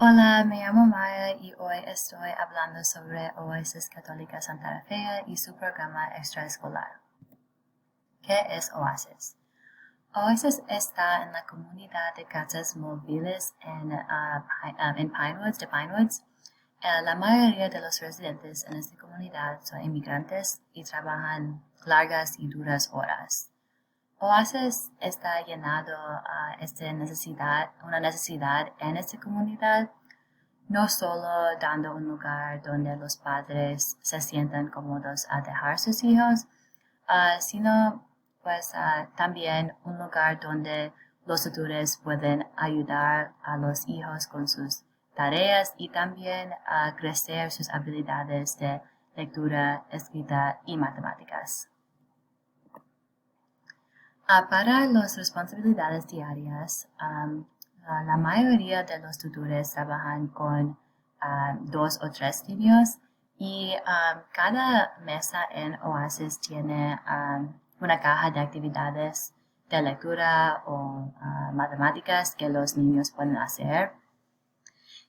Hola, me llamo Maya y hoy estoy hablando sobre Oasis Católica Santa Rafaela y su programa extraescolar. ¿Qué es Oasis? Oasis está en la comunidad de casas móviles en Pinewoods. La mayoría de los residentes en esta comunidad son inmigrantes y trabajan largas y duras horas. Oasis está llenando una necesidad en esta comunidad, no solo dando un lugar donde los padres se sientan cómodos a dejar sus hijos, sino también un lugar donde los tutores pueden ayudar a los hijos con sus tareas y también crecer sus habilidades de lectura, escrita y matemáticas. Para las responsabilidades diarias, la mayoría de los tutores trabajan con 2 o 3 niños y cada mesa en Oasis tiene una caja de actividades de lectura o matemáticas que los niños pueden hacer.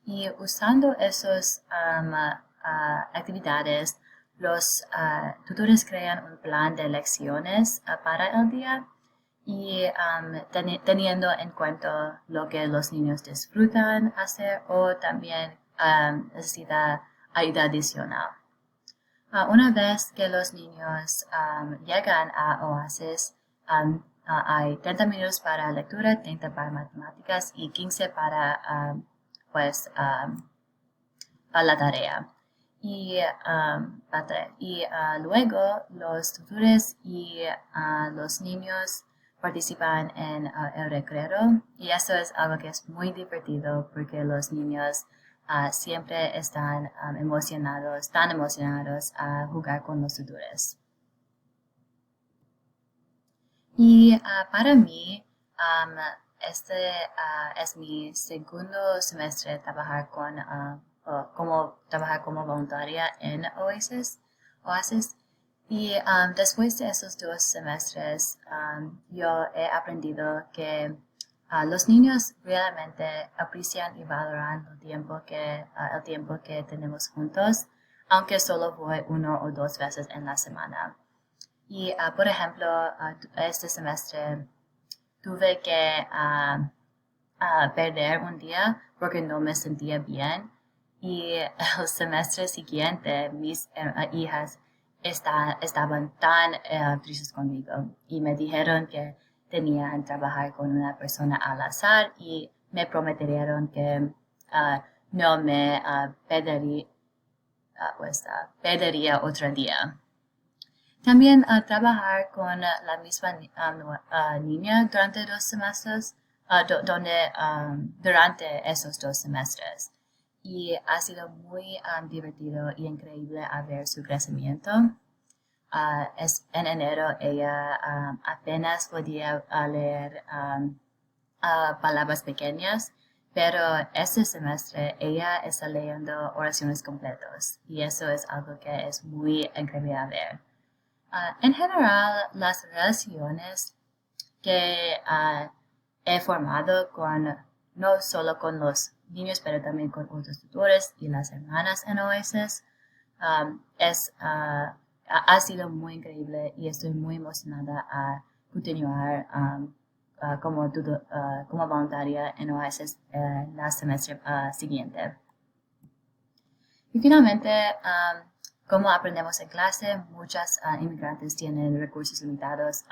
Y usando esas actividades, los tutores crean un plan de lecciones para el día y teniendo en cuenta lo que los niños disfrutan hacer o también necesita ayuda adicional. Una vez que los niños llegan a Oasis, hay 30 minutos para lectura, 30 para matemáticas y 15 para la tarea. Y luego los tutores y los niños participan en el recreo y eso es algo que es muy divertido porque los niños siempre están tan emocionados a jugar con los tutores. Y para mí, este es mi segundo semestre trabajar trabajar como voluntaria en Oasis. Y después de esos 2 semestres, yo he aprendido que los niños realmente aprecian y valoran el tiempo que tenemos juntos, aunque solo voy 1 o 2 veces en la semana. Y, por ejemplo, este semestre tuve que perder un día porque no me sentía bien. Y el semestre siguiente mis hijas estaban tan tristes conmigo y me dijeron que tenían que trabajar con una persona al azar y me prometieron que no me perdería otro día. También trabajar con la misma niña durante 2 semestres, durante esos 2 semestres. Y ha sido muy divertido y increíble ver su crecimiento. En enero ella apenas podía leer palabras pequeñas, pero este semestre ella está leyendo oraciones completas y eso es algo que es muy increíble ver. En general, las relaciones que he formado no solo con los niños, pero también con otros tutores y las hermanas en Oasis, ha sido muy increíble y estoy muy emocionada a continuar como voluntaria en Oasis la semestre siguiente. Y finalmente, como aprendemos en clase, muchos inmigrantes tienen recursos limitados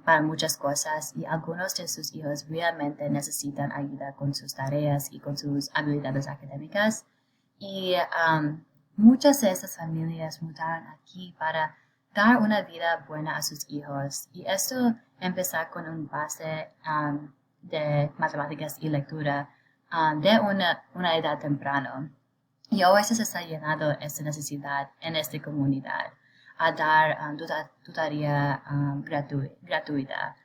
para muchas cosas y algunos de sus hijos realmente necesitan ayuda con sus tareas y con sus habilidades académicas. Y muchas de estas familias mudaron aquí para dar una vida buena a sus hijos. Y esto empezar con un base de matemáticas y lectura de una edad temprana. Y a veces está llenado esta necesidad en esta comunidad a dar tutoría gratuita.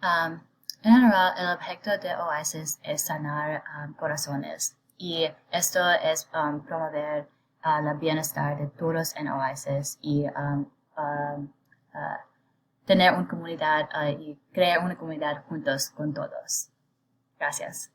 En general, el objeto de Oasis es sanar corazones y esto es promover el bienestar de todos en Oasis y tener una comunidad y crear una comunidad juntos con todos. Gracias.